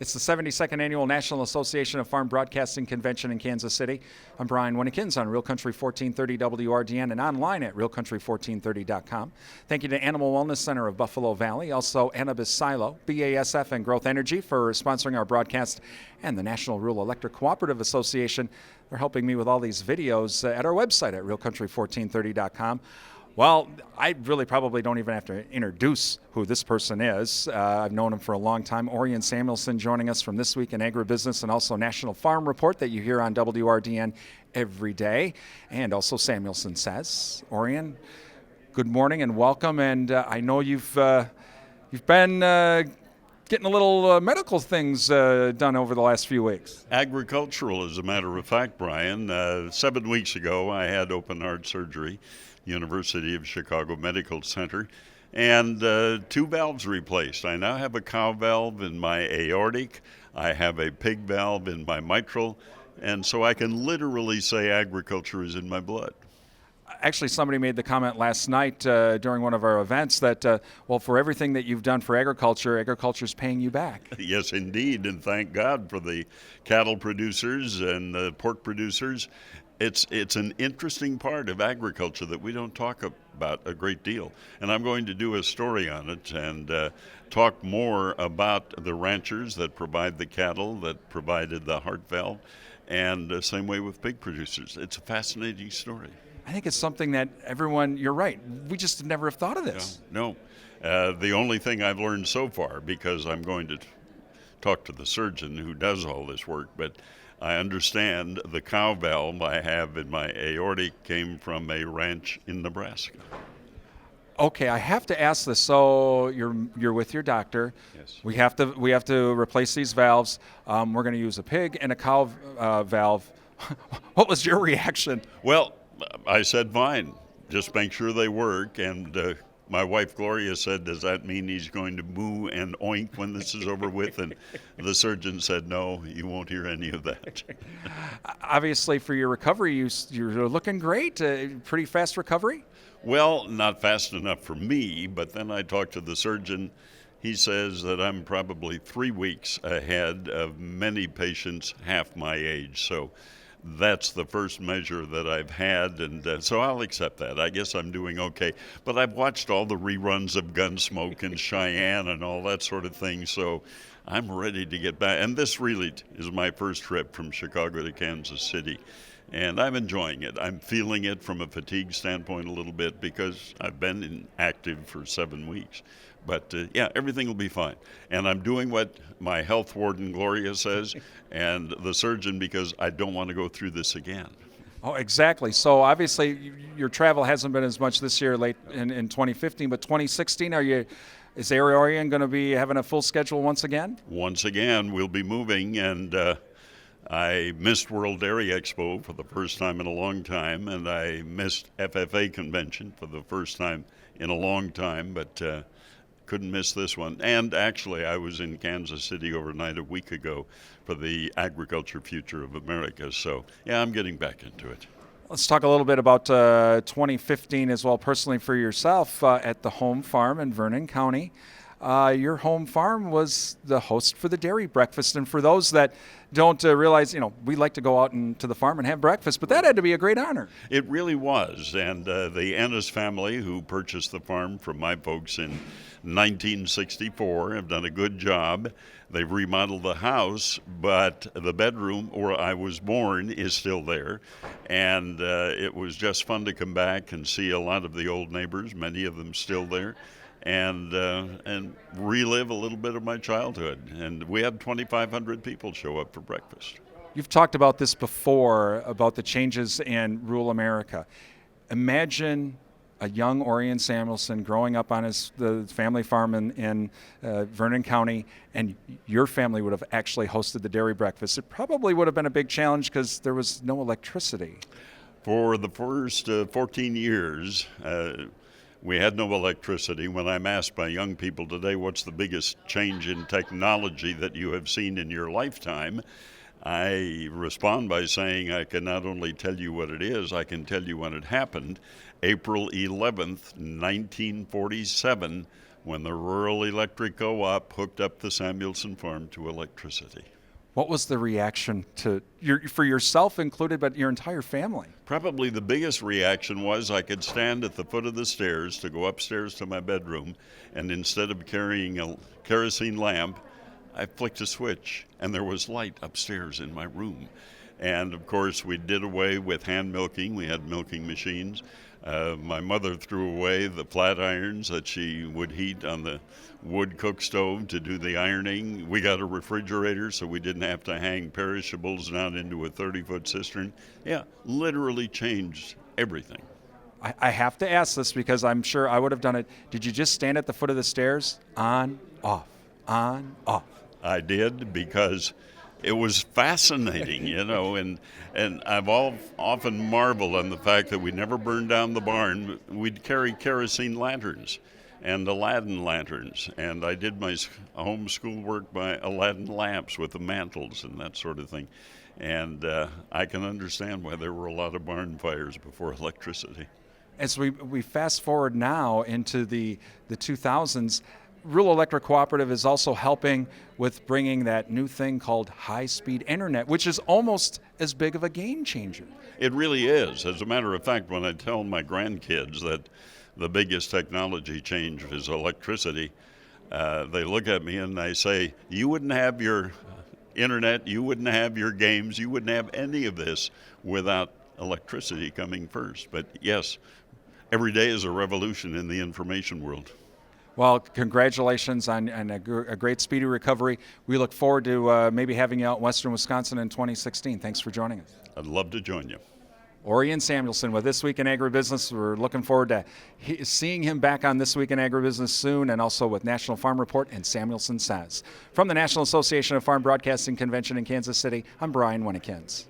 It's the 72nd Annual National Association of Farm Broadcasting Convention in Kansas City. I'm Brian Winnekins on Real Country 1430 WRDN and online at realcountry1430.com. Thank you to Animal Wellness Center of Buffalo Valley, also Agribusiness Silo, BASF, and Growth Energy for sponsoring our broadcast, and the National Rural Electric Cooperative Association. They're helping me with all these videos at our website at realcountry1430.com. Well, I really probably don't even have to introduce who this person is. I've known him for a long time. OrionSamuelson joining us from This Week in Agribusiness and also National Farm Report that you hear on WRDN every day. And also Samuelson Says. Orion, good morning and welcome. And I know you've been getting a little medical things done over the last few weeks. Agricultural, as a matter of fact, Brian. 7 weeks ago, I had open heart surgery, University of Chicago Medical Center, and 2 valves replaced. I now have a cow valve in my aortic. I have a pig valve in my mitral, and so I can literally say agriculture is in my blood. Actually, somebody made the comment last night during one of our events that, well, for everything that you've done for agriculture's paying you back. Yes, indeed, and thank God for the cattle producers and the pork producers. It's an interesting part of agriculture that we don't talk about a great deal. And I'm going to do a story on it and talk more about the ranchers that provide the cattle, that provided the heart valve, and the same way with pig producers. It's a fascinating story. I think it's something that everyone, you're right, we just never have thought of this. No. The only thing I've learned so far, because I'm going to talk to the surgeon who does all this work, but I understand the cow valve I have in my aortic came from a ranch in Nebraska. Okay, I have to ask this. So you're with your doctor. Yes. We have to replace these valves. We're going to use a pig and a cow valve. What was your reaction? Well, I said fine. Just make sure they work. And my wife Gloria said, "Does that mean he's going to moo and oink when this is over with?" And the surgeon said, "No, you won't hear any of that." Obviously, for your recovery, you're looking great. Pretty fast recovery? Well, not fast enough for me, but then I talked to the surgeon. He says that I'm probably 3 weeks ahead of many patients half my age. So that's the first measure that I've had, and so I'll accept that. I guess I'm doing okay. But I've watched all the reruns of Gunsmoke and Cheyenne and all that sort of thing, so I'm ready to get back. And this really is my first trip from Chicago to Kansas City, and I'm enjoying it. I'm feeling it from a fatigue standpoint a little bit because I've been inactive for 7 weeks. But yeah, everything will be fine. And I'm doing what my health warden, Gloria, says, and the surgeon, because I don't want to go through this again. Oh, exactly. So obviously your travel hasn't been as much this year, late in 2015, but 2016, is Orion going to be having a full schedule once again? Once again, we'll be moving, and I missed World Dairy Expo for the first time in a long time, and I missed FFA convention for the first time in a long time, but couldn't miss this one. And actually, I was in Kansas City overnight a week ago for the Agriculture Future of America. So, yeah, I'm getting back into it. Let's talk a little bit about 2015 as well, personally for yourself at the home farm in Vernon County. Your home farm was the host for the dairy breakfast. And for those that don't realize, we like to go out to the farm and have breakfast, but that had to be a great honor. It really was. And the Ennis family, who purchased the farm from my folks in 1964, have done a good job. They've remodeled the house, but the bedroom where I was born is still there. And it was just fun to come back and see a lot of the old neighbors, many of them still there, and relive a little bit of my childhood. And we had 2,500 people show up for breakfast. You've talked about this before, about the changes in rural America. Imagine a young Orion Samuelson growing up on the family farm in Vernon County, and your family would have actually hosted the dairy breakfast. It probably would have been a big challenge because there was no electricity. For the first 14 years, we had no electricity. When I'm asked by young people today, what's the biggest change in technology that you have seen in your lifetime, I respond by saying I can not only tell you what it is, I can tell you when it happened. April 11th, 1947, when the rural electric co-op hooked up the Samuelson farm to electricity. What was the reaction for yourself included, but your entire family? Probably the biggest reaction was I could stand at the foot of the stairs to go upstairs to my bedroom, and instead of carrying a kerosene lamp, I flicked a switch, and there was light upstairs in my room. And of course, we did away with hand milking. We had milking machines. My mother threw away the flat irons that she would heat on the wood cook stove to do the ironing. We got a refrigerator so we didn't have to hang perishables down into a 30-foot cistern. Yeah, literally changed everything. I have to ask this because I'm sure I would have done it. Did you just stand at the foot of the stairs? On, off, on, off. I did, because it was fascinating, and I've often marveled on the fact that we never burned down the barn. We'd carry kerosene lanterns and Aladdin lanterns, and I did my homeschool work by Aladdin lamps with the mantles and that sort of thing. And I can understand why there were a lot of barn fires before electricity. As we fast forward now into the 2000s, Rural Electric Cooperative is also helping with bringing that new thing called high-speed internet, which is almost as big of a game changer. It really is. As a matter of fact, when I tell my grandkids that the biggest technology change is electricity, they look at me and they say, you wouldn't have your internet, you wouldn't have your games, you wouldn't have any of this without electricity coming first. But yes, every day is a revolution in the information world. Well, congratulations on a great speedy recovery. We look forward to maybe having you out in Western Wisconsin in 2016. Thanks for joining us. I'd love to join you. Orion Samuelson with This Week in Agribusiness. We're looking forward to seeing him back on This Week in Agribusiness soon, and also with National Farm Report and Samuelson Says. From the National Association of Farm Broadcasting Convention in Kansas City, I'm Brian Winnikins.